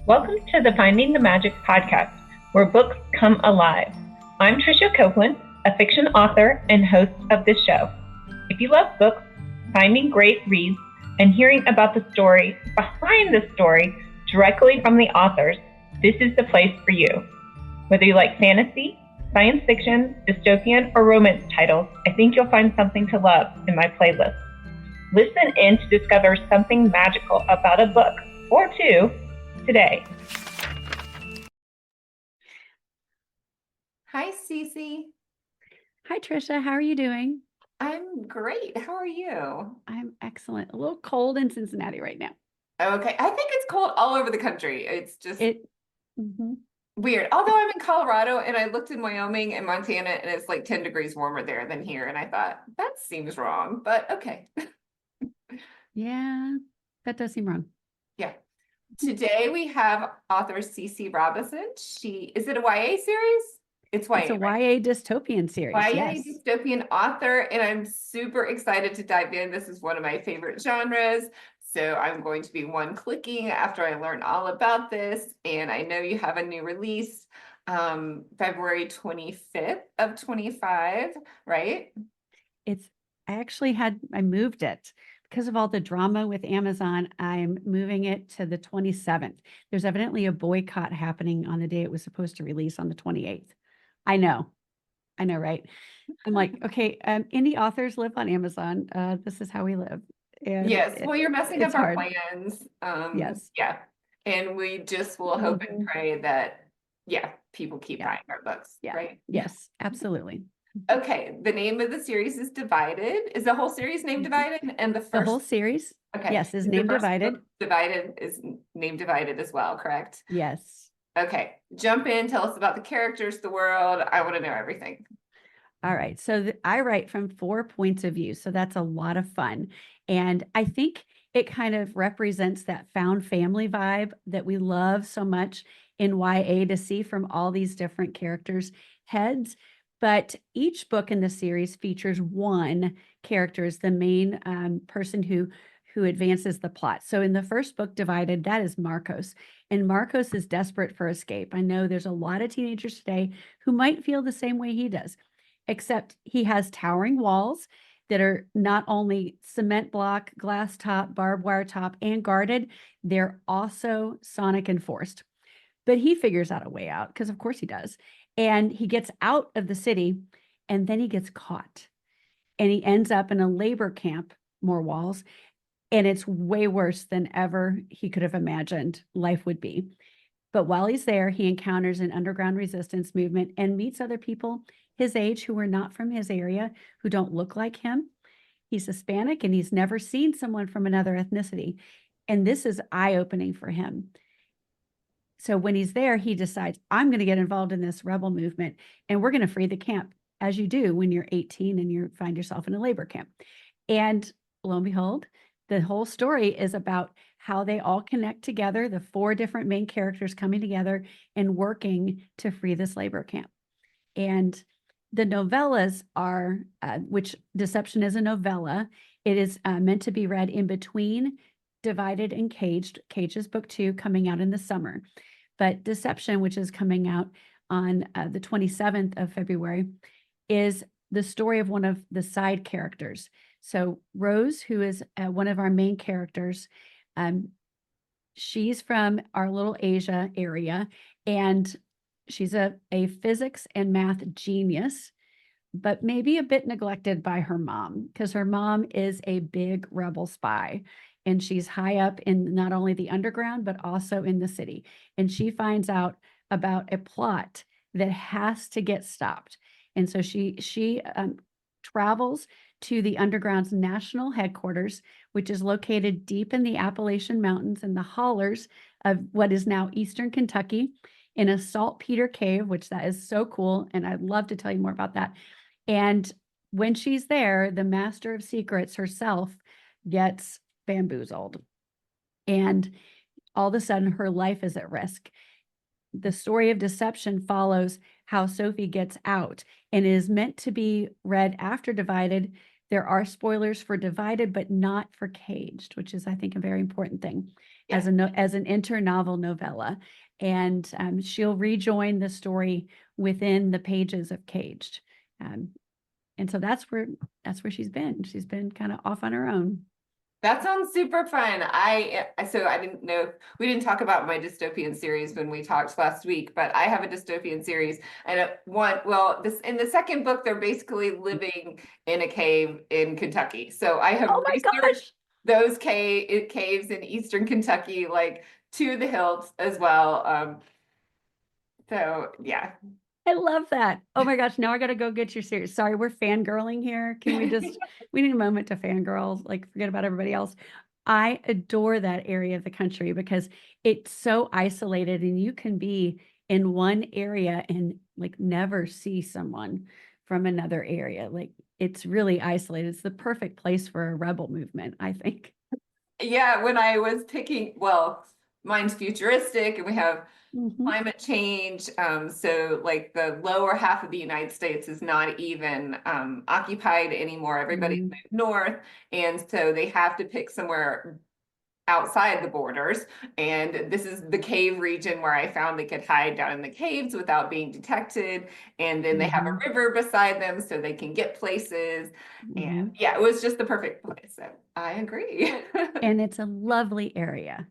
Welcome to the Finding the Magic podcast, where books come alive. I'm Tricia Copeland, a fiction author and host of this show. If you love books, finding great reads, and hearing about the story behind the story directly from the authors, this is the place for you. Whether you like fantasy, science fiction, dystopian, or romance titles, I think you'll find something to love in my playlist. Listen in to discover something magical about a book or two today. Hi, Cece. Hi, Tricia. How are you doing? I'm great. How are you? I'm excellent. A little cold in Cincinnati right now. Okay. I think it's cold all over the country. It's just Mhm. weird. Although I'm in Colorado and I looked in Wyoming and Montana and it's like 10 degrees warmer there than here. And I thought, that seems wrong, but okay. Yeah, that does seem wrong. Yeah. Today we have author Cece Robinson. Is it a YA series? It's YA, It's a right? YA dystopian series. YA Yes. dystopian author, and I'm super excited to dive in. This is one of my favorite genres. So I'm going to be one clicking after I learn all about this. And I know you have a new release, February 25th of 25, right? I moved it because of all the drama with Amazon. I'm moving it to the 27th. There's evidently a boycott happening on the day it was supposed to release on the 28th. I know, right? I'm like, okay, indie authors live on Amazon. This is how we live. And Yes, well, you're messing up it's our hard. plans. Yes. Yeah. And we just will hope and Mhm. pray that, people keep Yeah. buying our books, Yeah. right? Yes, absolutely. Okay, the name of the series is Divided. Is the whole series named Divided? And the The whole first, series, okay, yes, is the named first Divided. book, Divided, is named Divided as well, correct? Yes. Okay, jump in, tell us about the characters, the world. I want to know everything. All right. So I write from 4 points of view. So that's a lot of fun. And I think it kind of represents that found family vibe that we love so much in YA to see from all these different characters' heads. But each book in the series features one character as the main person who advances the plot. So in the first book, Divided, that is Marcos. And Marcos is desperate for escape. I know there's a lot of teenagers today who might feel the same way he does, except he has towering walls that are not only cement block, glass top, barbed wire top, and guarded, they're also sonic enforced. But he figures out a way out, because of course he does. And he gets out of the city, and then he gets caught. And he ends up in a labor camp, more walls, and it's way worse than ever he could have imagined life would be. But while he's there, he encounters an underground resistance movement and meets other people his age who are not from his area, who don't look like him. He's Hispanic and he's never seen someone from another ethnicity. And this is eye-opening for him. So when he's there, he decides, I'm going to get involved in this rebel movement and we're going to free the camp, as you do when you're 18 and you find yourself in a labor camp. And lo and behold, the whole story is about how they all connect together, the four different main characters coming together and working to free this labor camp. And the novellas are, which Deception is a novella. It is meant to be read in between Divided and Caged. Caged is book 2 coming out in the summer. But Deception, which is coming out on the 27th of February, is the story of one of the side characters. So Rose, who is one of our main characters, she's from our little Asia area, and she's a physics and math genius, but maybe a bit neglected by her mom, because her mom is a big rebel spy. And she's high up in not only the underground, but also in the city. And she finds out about a plot that has to get stopped. And so she travels to the underground's national headquarters, which is located deep in the Appalachian Mountains in the hollers of what is now Eastern Kentucky, in a saltpeter cave, which that is so cool. And I'd love to tell you more about that. And when she's there, the master of secrets herself gets bamboozled. And all of a sudden, her life is at risk. The story of Deception follows how Sophie gets out and is meant to be read after Divided. There are spoilers for Divided, but not for Caged, which is, I think, a very important thing. as as an internovel novella, and she'll rejoin the story within the pages of Caged. And so that's where she's been. She's been kind of off on her own. That sounds super fun. So I didn't know, we didn't talk about my dystopian series when we talked last week, but I have a dystopian series, and in the second book, they're basically living in a cave in Kentucky. So I have Oh my researched gosh. those caves in Eastern Kentucky, like to the hills as well. So yeah. I love that. Oh my gosh, now I got to go get your series. Sorry, we're fangirling here. Can we just, we need a moment to fangirl, like forget about everybody else. I adore that area of the country because it's so isolated and you can be in one area and like never see someone from another area. Like it's really isolated. It's the perfect place for a rebel movement, I think. Yeah, when I was picking, well, mine's futuristic and we have climate change. So like the lower half of the United States is not even occupied anymore. Everybody's moved north. And so they have to pick somewhere outside the borders. And this is the cave region where I found they could hide down in the caves without being detected. And then they have a river beside them so they can get places. And yeah, it was just the perfect place. So I agree. And it's a lovely area.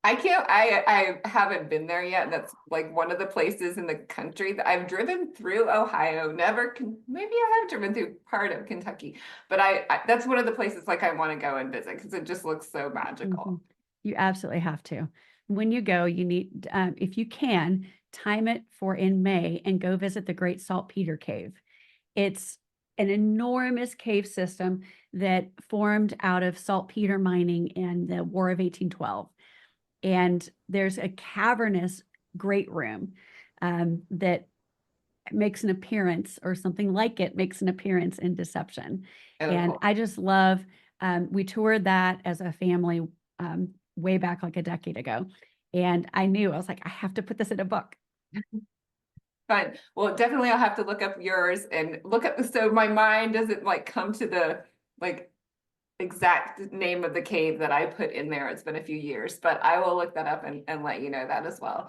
I haven't been there yet. That's like one of the places in the country that I've driven through Ohio. Maybe I have driven through part of Kentucky, but that's one of the places like I want to go and visit because it just looks so magical. You absolutely have to. When you go, you need, if you can, time it for in May and go visit the Great Saltpeter Cave. It's an enormous cave system that formed out of saltpeter mining in the War of 1812. And there's a cavernous great room that makes an appearance, or something like it makes an appearance in Deception. And Cool. I just love, we toured that as a family way back like a decade ago. And I was like, I have to put this in a book. Fun. Well, definitely I'll have to look up yours and look up so my mind doesn't like come to the like exact name of the cave that I put in there. It's been a few years, but I will look that up and let you know that as well.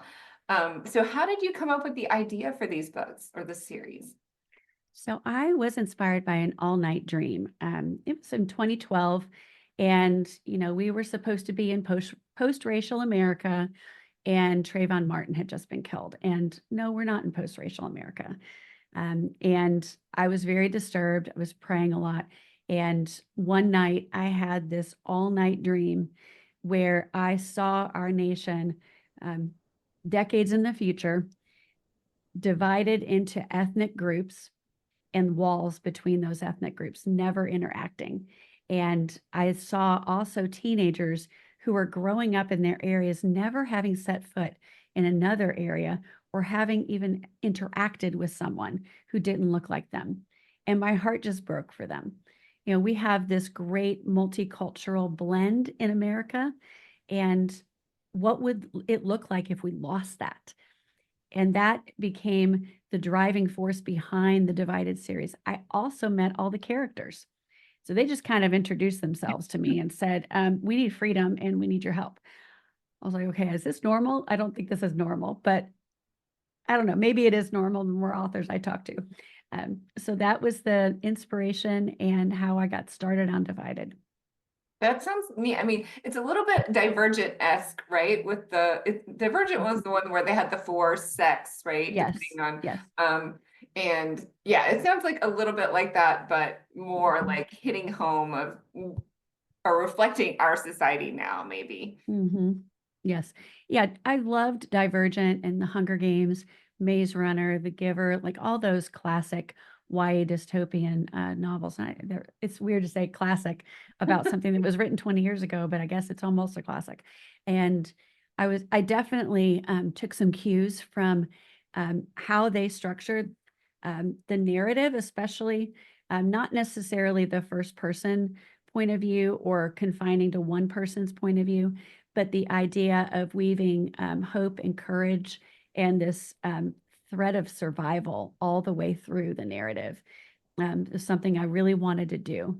So how did you come up with the idea for these books or the series? So I was inspired by an all-night dream. It was in 2012, and we were supposed to be in post-racial America, and Trayvon Martin had just been killed. And no, we're not in post-racial America. And I was very disturbed. I was praying a lot. And one night I had this all-night dream where I saw our nation decades in the future divided into ethnic groups and walls between those ethnic groups, never interacting. And I saw also teenagers who were growing up in their areas, never having set foot in another area or having even interacted with someone who didn't look like them. And my heart just broke for them. We have this great multicultural blend in America. And what would it look like if we lost that? And that became the driving force behind the Divided series. I also met all the characters. So they just kind of introduced themselves to me and said, we need freedom and we need your help. I was like, okay, is this normal? I don't think this is normal, but I don't know. Maybe it is normal the more authors I talk to. So that was the inspiration and how I got started on Divided. That sounds neat. I mean, it's a little bit Divergent-esque, right? With Divergent was the one where they had the 4 sects, right? Yes. Depending on, yes. And yeah, it sounds like a little bit like that, but more like hitting home of or reflecting our society now, maybe. Yes. Yeah, I loved Divergent and The Hunger Games, Maze Runner, The Giver, like all those classic YA dystopian novels. It's weird to say classic about something that was written 20 years ago, but I guess it's almost a classic. And I definitely took some cues from how they structured the narrative, especially not necessarily the first person point of view or confining to one person's point of view, but the idea of weaving hope and courage and this thread of survival all the way through the narrative is something I really wanted to do.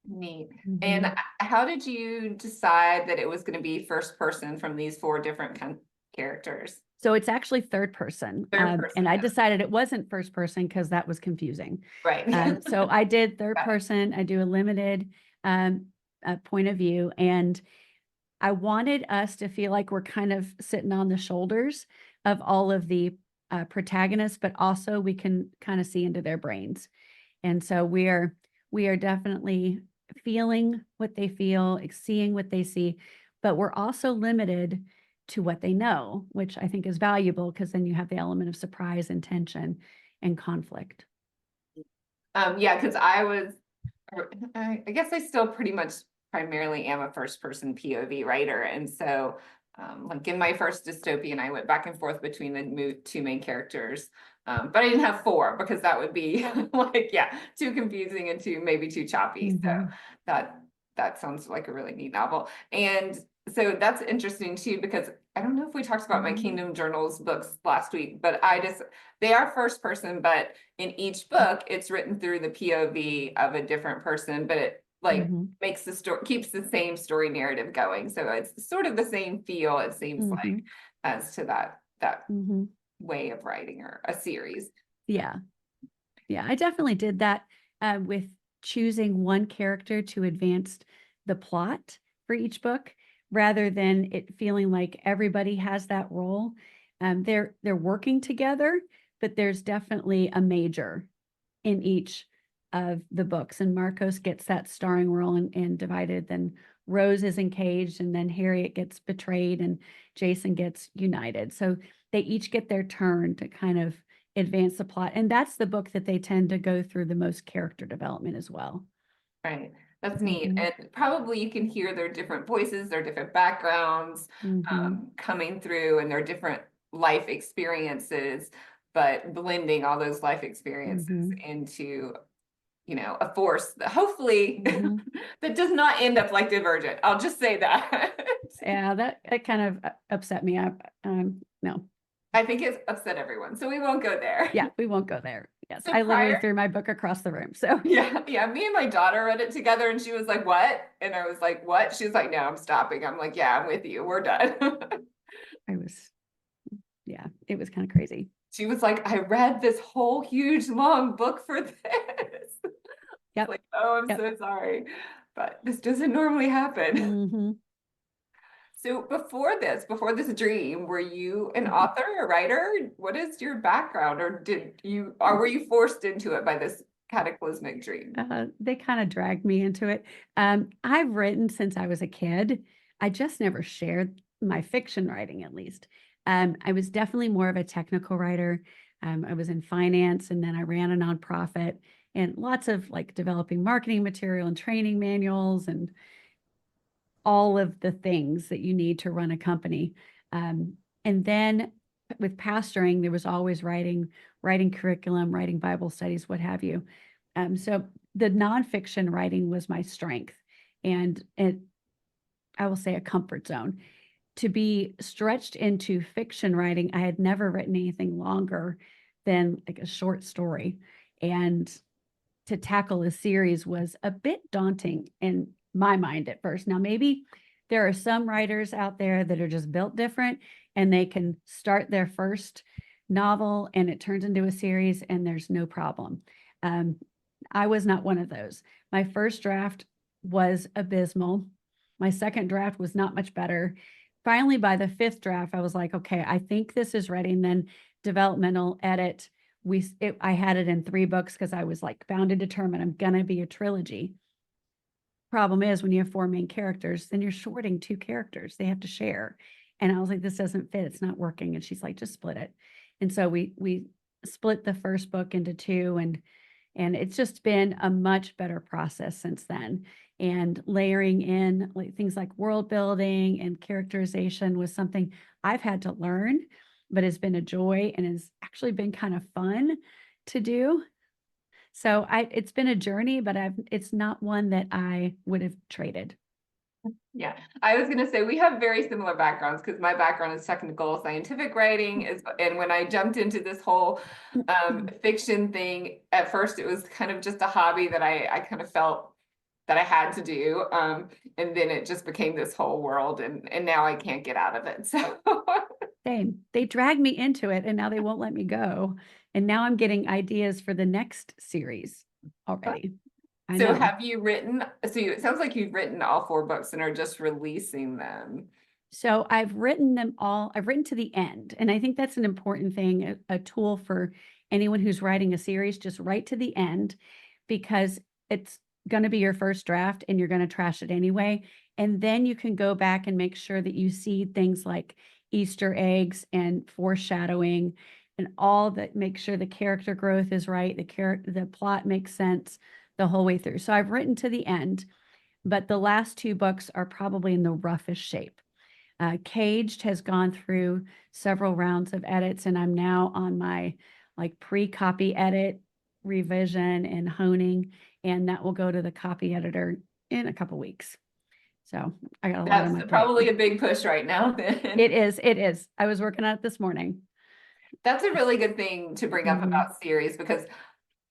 Neat. Mhm. And how did you decide that it was going to be first person from these four different characters? So it's actually third person. Third person. And I decided it wasn't first person because that was confusing. Right. So I did third Got it. person. I do a limited point of view. And I wanted us to feel like we're kind of sitting on the shoulders of all of the protagonists, but also we can kind of see into their brains. And so we are definitely feeling what they feel, seeing what they see, but we're also limited to what they know, which I think is valuable because then you have the element of surprise and tension and conflict. Yeah, because I guess I still pretty much primarily am a first person POV writer. And so like in my first dystopian, I went back and forth between the two main characters. But I didn't have four because that would be like, yeah, too confusing and maybe too choppy. So that sounds like a really neat novel. And so that's interesting too, because I don't know if we talked about my Kingdom Journals books last week, but they are first person, but in each book, it's written through the POV of a different person, but it makes the story, keeps the same story narrative going. So it's sort of the same feel, it seems like, as to that way of writing or a series. Yeah. I definitely did that with choosing one character to advance the plot for each book rather than it feeling like everybody has that role. They're working together, but there's definitely a major in each of the books. And Marcos gets that starring role and divided. Then Rose is engaged, and then Harriet gets betrayed, and Jason gets united. So they each get their turn to kind of advance the plot. And that's the book that they tend to go through the most character development as well. Right. That's neat. And probably you can hear their different voices, their different backgrounds coming through, and their different life experiences, but blending all those life experiences into, a force that hopefully that does not end up like Divergent. I'll just say that. Yeah, that kind of upset me. No. I think it's upset everyone, so we won't go there. Yeah, we won't go there. Yes, So I literally threw my book across the room. So yeah, me and my daughter read it together, and she was like, "What?" And I was like, "What?" She was like, "No, I'm stopping." I'm like, "Yeah, I'm with you. We're done." It was kind of crazy. She was like, "I read this whole huge long book for this." Yep. Like, oh, I'm so sorry, but this doesn't normally happen. So before this dream, were you an author, a writer? What is your background, or were you forced into it by this cataclysmic dream? They kind of dragged me into it. I've written since I was a kid. I just never shared my fiction writing, at least. I was definitely more of a technical writer. I was in finance, and then I ran a nonprofit and lots of like developing marketing material and training manuals and all of the things that you need to run a company. And then with pastoring, there was always writing curriculum, writing Bible studies, what have you. So the nonfiction writing was my strength, and I will say a comfort zone. To be stretched into fiction writing, I had never written anything longer than like a short story. And to tackle a series was a bit daunting in my mind at first. Now, maybe there are some writers out there that are just built different and they can start their first novel and it turns into a series and there's no problem. I was not one of those. My first draft was abysmal. My second draft was not much better. Finally, by the fifth draft, I was like, okay, I think this is ready. And then developmental edit. I had it in 3 books because I was like bound and determined I'm gonna be a trilogy. Problem is, when you have 4 main characters, then you're shorting 2 characters. They have to share. And I was like, this doesn't fit. It's not working. And she's like, just split it. And so we split the first book into 2, and it's just been a much better process since then. And layering in like things like world building and characterization was something I've had to learn, but it's been a joy and has actually been kind of fun to do. So it's been a journey, but it's not one that I would have traded. Yeah, I was going to say we have very similar backgrounds because my background is technical scientific writing, and when I jumped into this whole fiction thing, at first it was kind of just a hobby that I kind of felt that I had to do. And then it just became this whole world, and now I can't get out of it. So Same. They dragged me into it and now they won't let me go. And now I'm getting ideas for the next series already. I so know. have you written, it sounds like you've written all 4 books and are just releasing them. So I've written them all. I've written to the end. And I think that's an important thing, a tool for anyone who's writing a series. Just write to the end, because it's going to be your first draft and you're going to trash it anyway. And then you can go back and make sure that you see things like Easter eggs and foreshadowing and all that, make sure the character growth is right, the plot makes sense the whole way through. So I've written to the end, but the last 2 books are probably in the roughest shape. Caged has gone through several rounds of edits, and I'm now on my like pre-copy edit, revision, and honing, and that will go to the copy editor in a couple weeks. So I got a lot on my That's plate. probably a big push right now then. It is. It is. I was working on it this morning. That's a really good thing to bring up Mhm. about series, because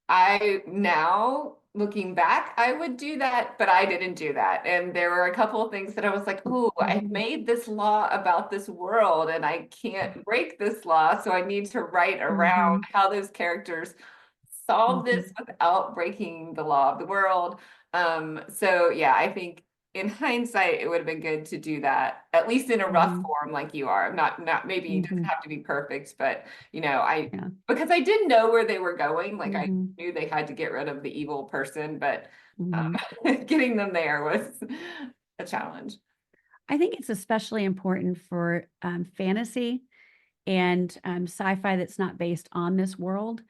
I now looking back, I would do that, but I didn't do that. And there were a couple of things that I was like, oh, I Mhm. made this law about this world and I can't break this law. So I need to write around Mhm. how those characters solve this Mhm. without breaking the law of the world. So yeah, I think in hindsight, it would have been good to do that, at least in a rough Mhm. form like you are. Not maybe it doesn't Mhm. have to be perfect, but I Yeah. because I didn't know where they were going. Like I Mhm. knew they had to get rid of the evil person, but Mhm. getting them there was a challenge. I think it's especially important for fantasy and sci-fi that's not based on this world,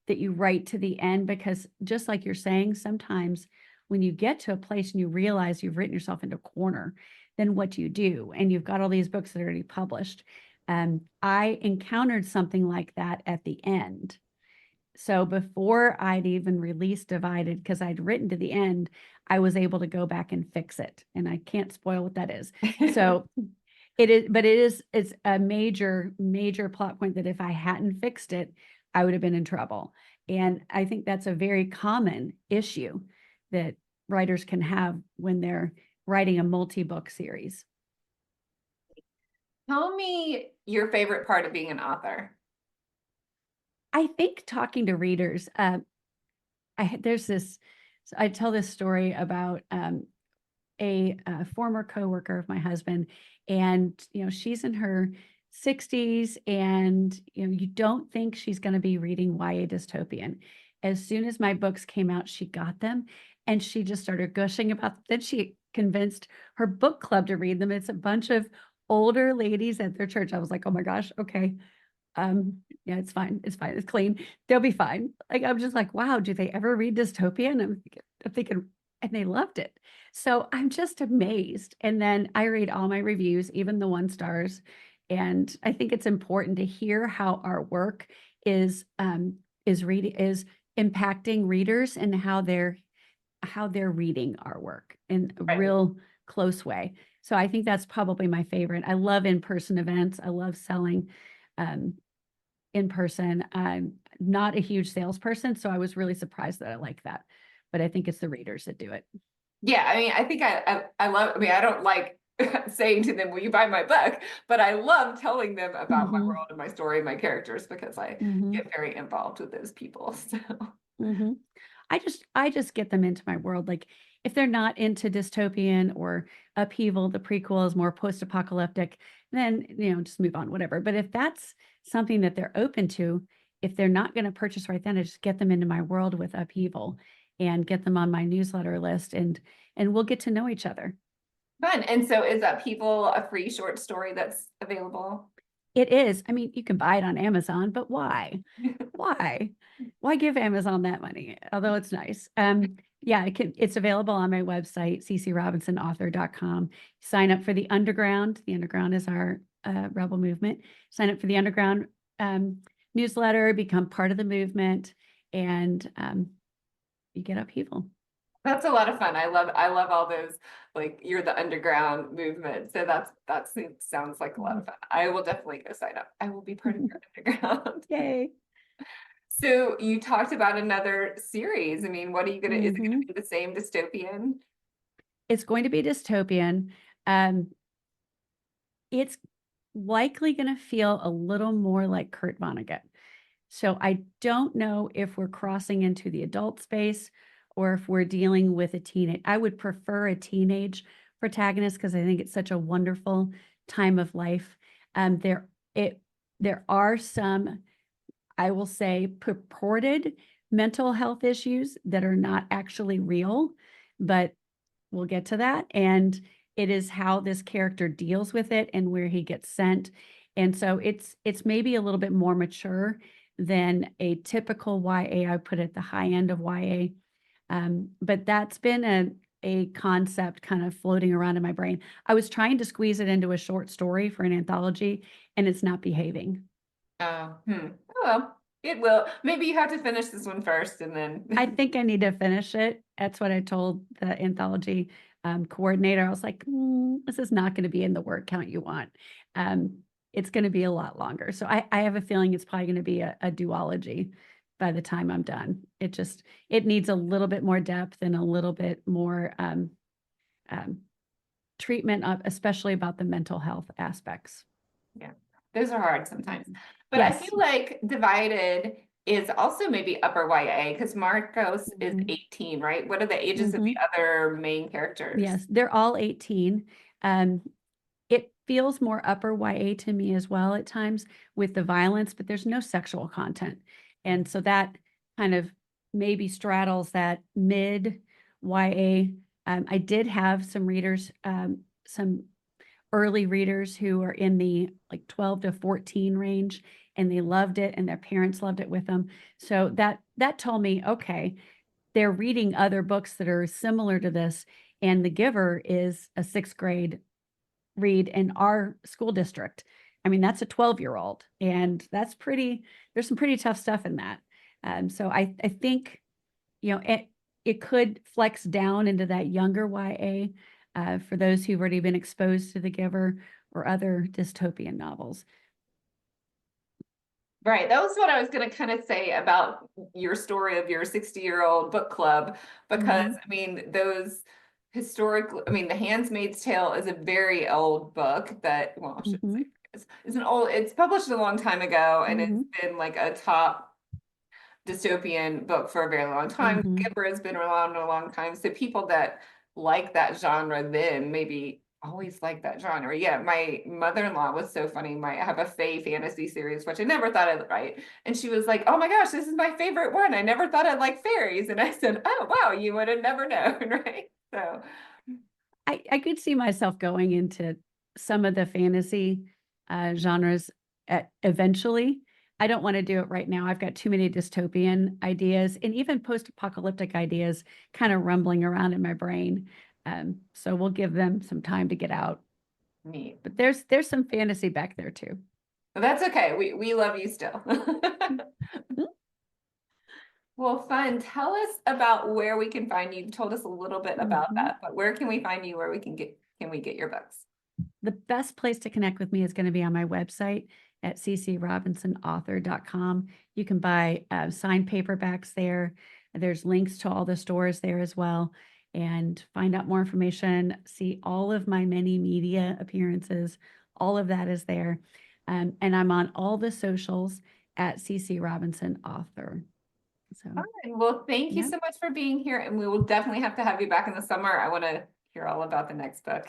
that you write to the end, because just like you're saying, sometimes when you get to a place and you realize you've written yourself into a corner, then what do you do? And you've got all these books that are already published. I encountered something like that at the end. So before I'd even released Divided, because I'd written to the end, I was able to go back and fix it. And I can't spoil what that is. So it is, but it's a major, major plot point that if I hadn't fixed it, I would have been in trouble. And I think that's a very common issue that writers can have when they're writing a multi-book series. Tell me your favorite part of being an author. I think talking to readers, there's this, I tell this story about a former coworker of my husband, and she's in her 60s, and you don't think she's going to be reading YA dystopian. As soon as my books came out, she got them, and she just started gushing about them. Then she convinced her book club to read them. It's a bunch of older ladies at their church. I was like, oh my gosh, okay. Yeah, it's fine, it's clean, they'll be fine. Like, I'm just like, wow, do they ever read dystopian? I'm thinking, and they loved it. So I'm just amazed. And then I read all my reviews, even the 1 stars. And I think it's important to hear how our work is impacting readers, and how they're reading our work in a Right. real close way. So I think that's probably my favorite. I love in-person events. I love selling um, in person. I'm not a huge salesperson, so I was really surprised that I like that. But I think it's the readers that do it. Yeah, I mean, I think I love, I mean, I don't like saying to them, will you buy my book? But I love telling them about my Mhm. world and my story and my characters, because I Mhm. get very involved with those people. So Mhm. I just get them into my world. Like, if they're not into dystopian or upheaval, the prequel is more post-apocalyptic, then just move on, whatever. But if that's something that they're open to, if they're not going to purchase right then, I just get them into my world with upheaval and get them on my newsletter list, and we'll get to know each other. fun. And so is that people a free short story that's available? It is. I mean, you can buy it on Amazon, but why? Why? Why give Amazon that money? Although it's nice. Yeah, it's available on my website, ccrobinsonauthor.com. Sign up for the Underground. The Underground is our rebel movement. Sign up for the Underground newsletter, become part of the movement, and you get upheaval. That's a lot of fun. I love all those, like you're the underground movement. So that sounds like a lot of Mhm. fun. I will definitely go sign up. I will be part of your underground. Yay. So you talked about another series. I mean, what are you gonna, is it gonna Mhm. be the same dystopian? It's going to be dystopian. It's likely going to feel a little more like Kurt Vonnegut. So I don't know if we're crossing into the adult space or if we're dealing with a teenage. I would prefer a teenage protagonist because I think it's such a wonderful time of life. There are some, I will say, purported mental health issues that are not actually real, but we'll get to that. And it is how this character deals with it and where he gets sent. And so it's maybe a little bit more mature than a typical YA. I put at the high end of YA. But that's been a concept kind of floating around in my brain. I was trying to squeeze it into a short story for an anthology, and it's not behaving. Oh, well, it will. Maybe you have to finish this one first and then. I think I need to finish it. That's what I told the anthology coordinator. I was like, this is not going to be in the word count you want. It's going to be a lot longer. So I have a feeling it's probably going to be a duology by the time I'm done. It needs a little bit more depth and a little bit more treatment of, especially about the mental health aspects. Yeah, those are hard sometimes. But Yes. I feel like Divided is also maybe upper YA because Marcos is 18, right? What are the ages of the other main characters? Yes, they're all 18. It feels more upper YA to me as well at times with the violence, but there's no sexual content. And so that kind of maybe straddles that mid YA. I did have some readers, some early readers who are in the like 12 to 14 range, and they loved it and their parents loved it with them. So that told me, okay, they're reading other books that are similar to this. And The Giver is a 6th grade read in our school district. I mean, that's a 12-year-old, and there's some pretty tough stuff in that. So I think, it could flex down into that younger YA for those who've already been exposed to The Giver or other dystopian novels. Right. That was what I was going to kind of say about your story of your 60-year-old book club, because I mean, those historically, I mean, The Handmaid's Tale is a very old book that, well, I shouldn't say it's published a long time ago, and it's been like a top dystopian book for a very long time. Giver has been around a long time. So people that like that genre then maybe always like that genre. Yeah, my mother-in-law was so funny. I have a fae fantasy series, which I never thought I'd write. And she was like, oh my gosh, this is my favorite one. I never thought I'd like fairies. And I said, oh, wow, you would have never known, right? So I could see myself going into some of the fantasy genres eventually. I don't want to do it right now. I've got too many dystopian ideas and even post-apocalyptic ideas kind of rumbling around in my brain. So we'll give them some time to get out. Neat. But there's some fantasy back there too. Well, that's okay. We love you still. Well, fun. Tell us about where we can find you. You told us a little bit about that, but where can we find you? Where we can we get your books? The best place to connect with me is going to be on my website at ccrobinsonauthor.com. You can buy signed paperbacks there. There's links to all the stores there as well, and find out more information, see all of my many media appearances. All of that is there. And I'm on all the socials at CC Robinson Author. So, well, thank you so much for being here, and we will definitely have to have you back in the summer. I want to hear all about the next book.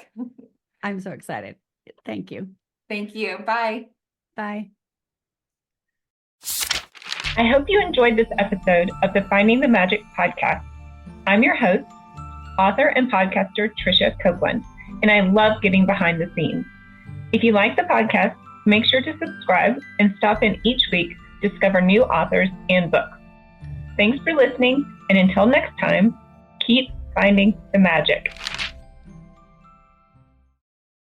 I'm so excited. Thank you. Thank you. Bye. Bye. I hope you enjoyed this episode of the Finding the Magic podcast. I'm your host, author and podcaster Tricia Copeland, and I love getting behind the scenes. If you like the podcast, make sure to subscribe and stop in each week to discover new authors and books. Thanks for listening, and until next time, keep finding the magic.